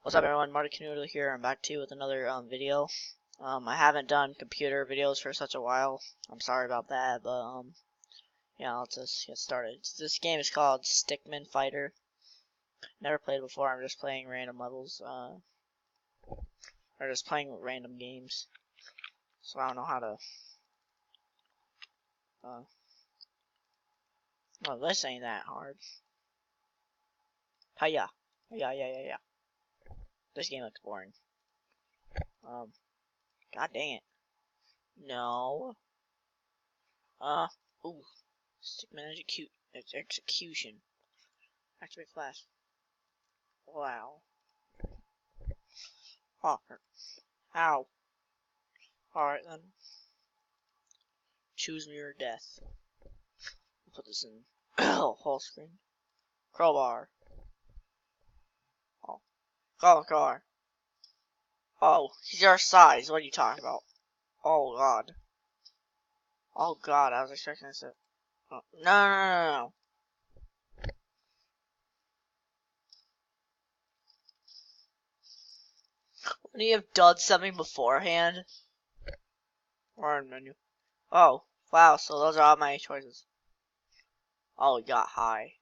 What's up everyone, Marty Canoodle here. I'm back to you with another video. I haven't done computer videos for such a while. I'm sorry about that, but yeah, let's just get started. This game is called Stickman Fighter. Never played it before. I'm just playing random levels, or just playing random games. So I don't know how to. Well, this ain't that hard. Hiya, yeah. This game looks boring. God dang it. No. Ooh. Stickman execution. Activate flash. Wow. Oh, ow. Alright then. Choose me or death. Put this in whole screen. Crowbar. Oh. Car. Oh, he's our size. What are you talking about? Oh god. Oh god, I was expecting this. Oh, no. Wouldn't you have done something beforehand? Or in menu. Oh, wow, so those are all my choices. Oh, we got high.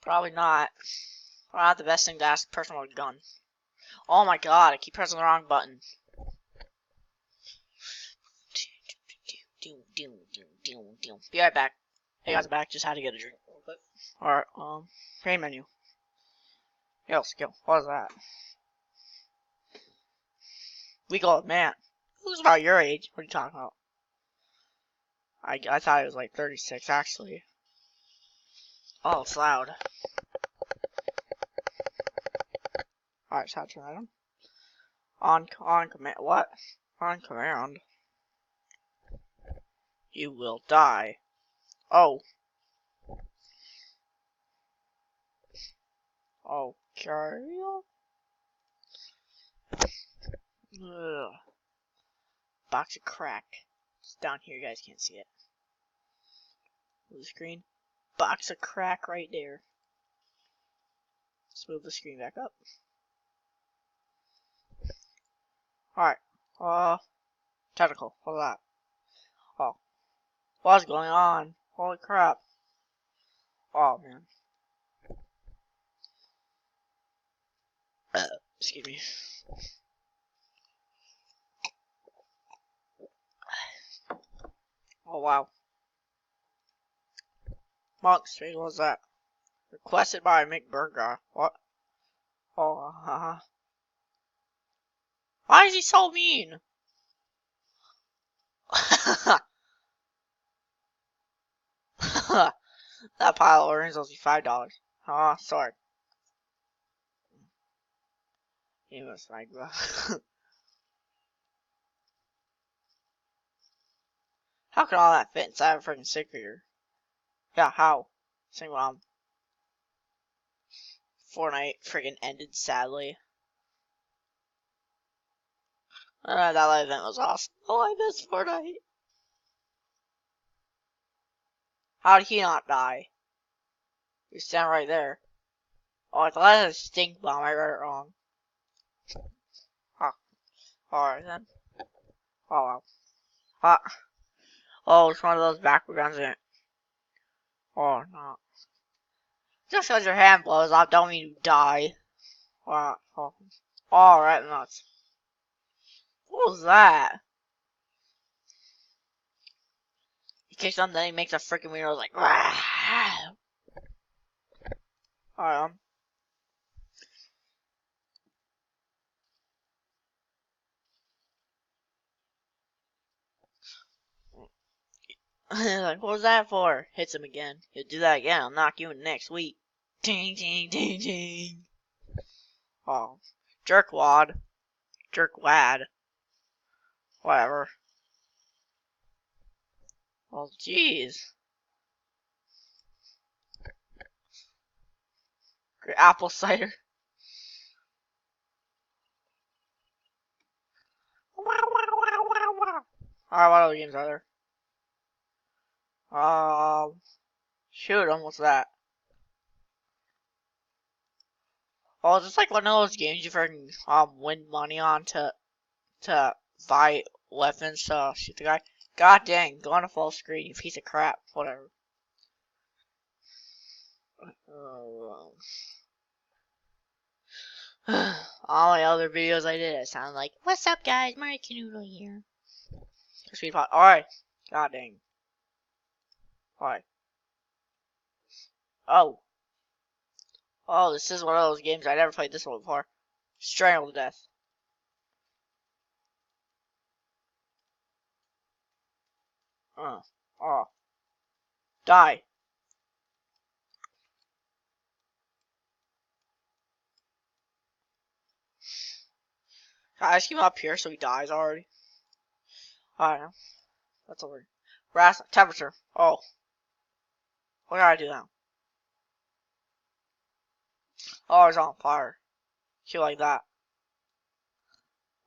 Probably not. Probably not the best thing to ask a person with a gun. Oh my god, I keep pressing the wrong button. Be right back. Hey guys, I'm back. Just had to get a drink real quick. Alright, main menu. Yo, skill. What is that? Weak old man. Who's about your age? What are you talking about? I thought it was like 36 actually. Oh, it's loud. Alright, so how to turn that on? On command. What? On command. You will die. Oh. Okay. Ugh. Box of crack. It's down here, you guys can't see it. Move the screen. Box of crack right there. Let's move the screen back up. Alright. Technical. What's that? Oh. What's going on? Holy crap. Oh, man. Excuse me. Oh, wow. Monk Street, what's that? Requested by McBurger. What? Oh, Why is he so mean? That pile of orange owes you $5. Oh, sorry. He was like, how can all that fit inside a freaking stick figure? Yeah, how? Sing Fortnite friggin' ended sadly. That event was awesome. Oh, I miss Fortnite. How did he not die? You stand right there. Oh, I thought it was a stink bomb. I read it wrong. Huh. Alright then. Oh wow. Huh. Oh, it's one of those backward guns in it. Oh no. Just because your hand blows off don't mean you die. Oh. Alright, nuts. What was that? He kicks something, then he makes a freaking window like. Alright, like, what was that for? Hits him again. He'll do that again. I'll knock you in next week. Ding, ding, ding, ding. Oh. Jerkwad. Jerkwad. Whatever. Oh, jeez. Apple cider. Alright, what other games are there? Shoot 'em, what's that? Oh, is this like one of those games you can win money on to buy weapons to shoot the guy? God dang, go on a full screen, you piece of crap. Whatever. All my other videos I did, it sounded like, "What's up, guys? Mario Canoodle here." Sweet pot. Alright. God dang. Alright. Oh. Oh, this is one of those games I never played this one before. Strangled to death. Oh. Die. I just keep him up here so he dies already. Alright. That's over. Brass temperature. Oh. What gotta do now? Oh, it's on fire. Shit like that.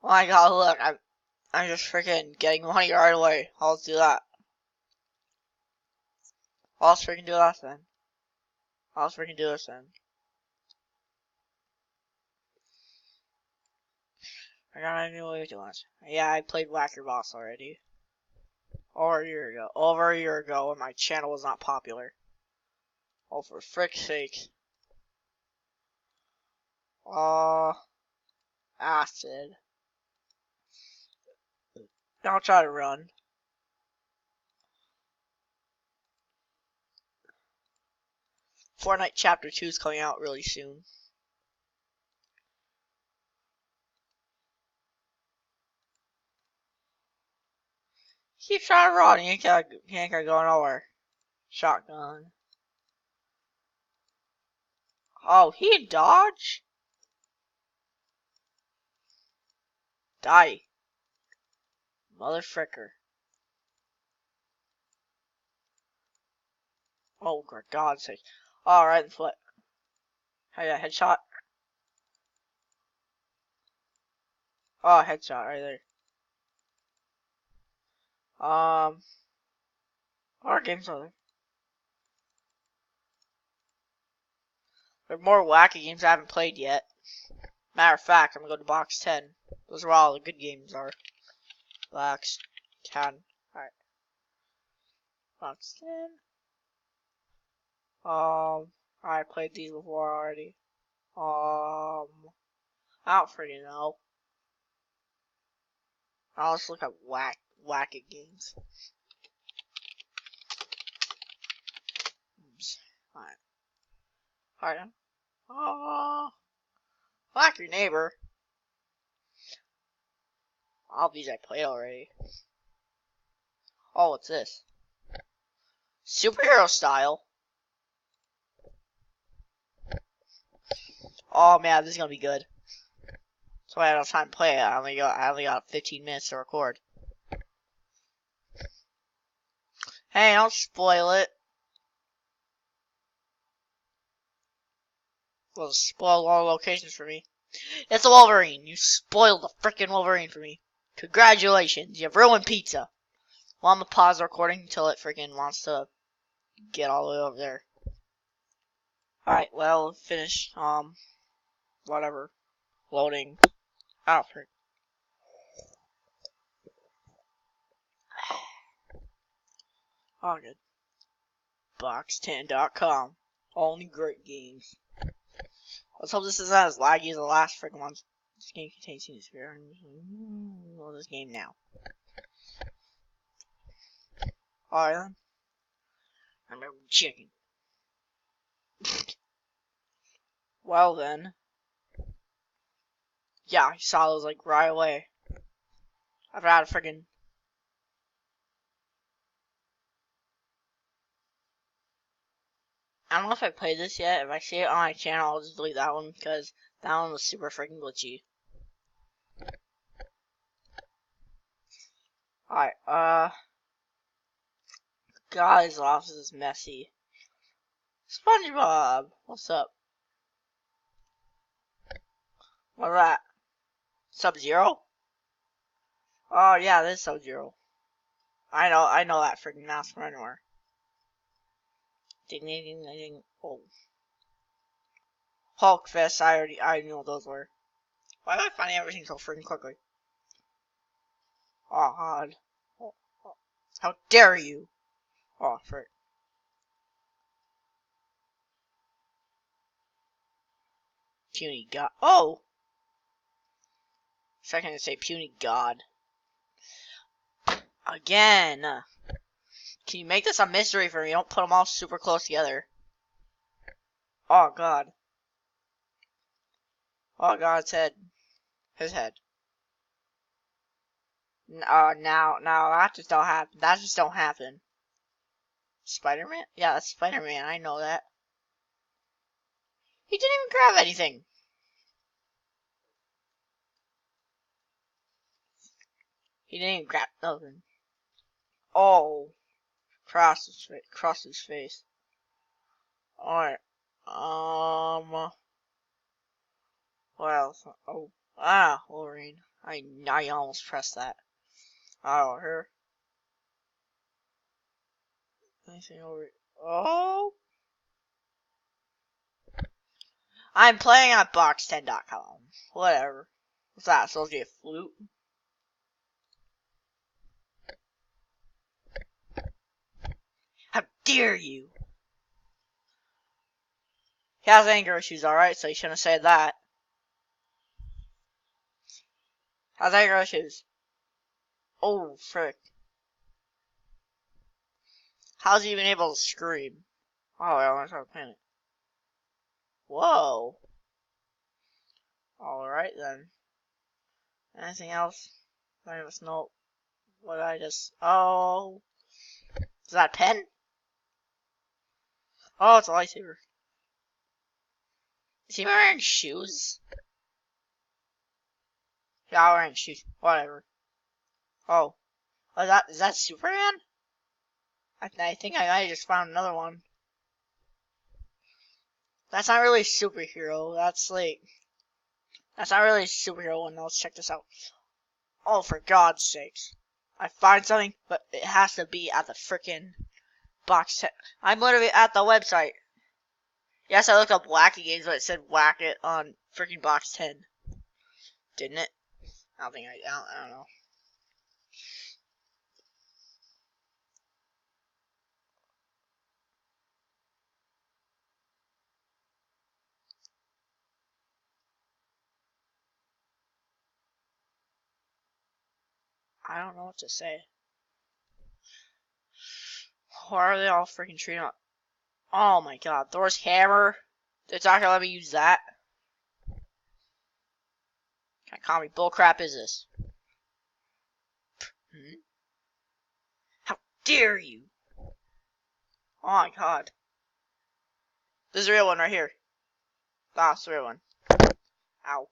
Oh my god, look, I'm just freaking getting money right away. I'll do that. I'll freaking do that then. I'll freaking do this then. I got a new way to this. Yeah, I played Whacker Boss already. Over a year ago. Over a year ago when my channel was not popular. Oh, for frick's sake. Acid. I'll try to run. Fortnite Chapter 2 is coming out really soon. Keep trying to run. He ain't gonna go nowhere. Shotgun. Oh, he dodge? Die. Mother fricker. Oh, for God's sake. Alright, foot. Oh, yeah, headshot. Oh, headshot right there. What games are there? There are more wacky games I haven't played yet. Matter of fact, I'm gonna go to box 10. Those are where all the good games are. Box 10. Alright. Box 10. I played these before already. I don't freaking know. I'll just look at wacky games. Oops. Alright. Alright. Whack your neighbor. All these I played already. Oh, what's this? Superhero style. Oh man, this is gonna be good. So I had enough time to play it. I only got 15 minutes to record. Hey, don't spoil it. Well, spoil all locations for me. It's a Wolverine. You spoiled the frickin' Wolverine for me. Congratulations, you've ruined pizza. Well, I'm gonna pause the recording until it freaking wants to get all the way over there. Alright, well, finish, whatever. Loading. Oh, frick. Oh, good. Box10.com. Only great games. Let's hope this isn't as laggy as the last freaking ones. This game contains scenes here. Well, this game now. Alright then. I'm a chicken. Well then. Yeah, I saw those like right away. I've had a freaking. I don't know if I played this yet. If I see it on my channel, I'll just delete that one because that one was super freaking glitchy. Alright, Guys, office is messy. SpongeBob, what's up? What's that? Sub-Zero? Oh yeah, this is Sub-Zero. I know that freaking mouse from anywhere. Ding ding ding ding ding. Oh. Hulk Fist, I knew what those were. Why am I finding everything so freaking quickly? Oh god. Oh, oh. How dare you! Oh, frick. Puny god. Oh! Second to say puny god. Again! Can you make this a mystery for me? Don't put them all super close together. Oh god. Oh god's head. His head. Now that just don't happen. That just don't happen. Spider-Man? Yeah, that's Spider-Man. I know that. He didn't even grab anything. He didn't even grab nothing. Oh. Cross his face. Alright. What else? Oh. Wolverine. I almost pressed that. Oh, her. Anything over? Oh. I'm playing on box10.com. Whatever. What's that? Supposed to be a flute? How dare you! He has anger issues, alright, so you shouldn't have said that. Has anger issues. Oh, frick. How's he even able to scream? Oh, I almost have a panic. Whoa. Alright then. Anything else? Let us know what I just... Oh. Is that a pen? Oh, it's a lightsaber. Is he wearing shoes? Yeah, I'm wearing shoes. Whatever. Oh. Is that Superman? I think I might have just found another one. That's not really superhero. That's not really a superhero one. Let's check this out. Oh, for God's sakes. I find something, but it has to be at the frickin' box 10. I'm literally at the website. Yes, I looked up Wacky Games, but it said Whack It on frickin' box 10. Didn't it? I don't know. I don't know what to say. Why are they all freaking treating up? Oh my god, Thor's hammer? It's not gonna let me use that. What kind of comedy bullcrap is this? Hmm? How dare you? Oh my god. This is the real one right here. That's the real one. Ow.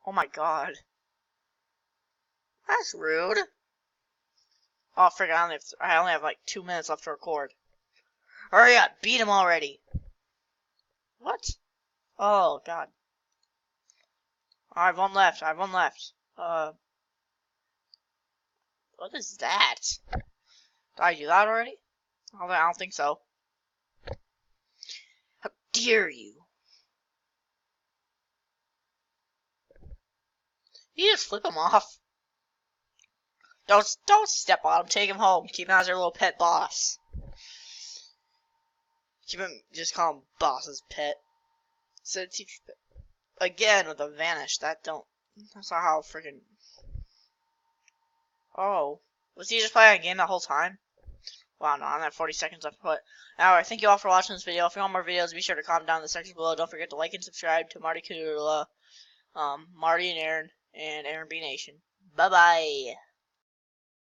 Oh my god. That's rude. Oh, frick, I only have like 2 minutes left to record. Hurry up, beat him already. What? Oh, god. I have one left, what is that? Did I do that already? I don't think so. How dare you? You just flip him off. Don't step on him, take him home. Keep him as your little pet boss. Just call him boss's pet. So teach again with a vanish. That's not how freaking. Oh, was he just playing a game the whole time? Wow, no, I'm at 40 seconds left. But alright, thank you all for watching this video. If you want more videos, be sure to comment down in the section below. Don't forget to like and subscribe to Marty Kudula, Marty and Aaron B Nation. Bye bye.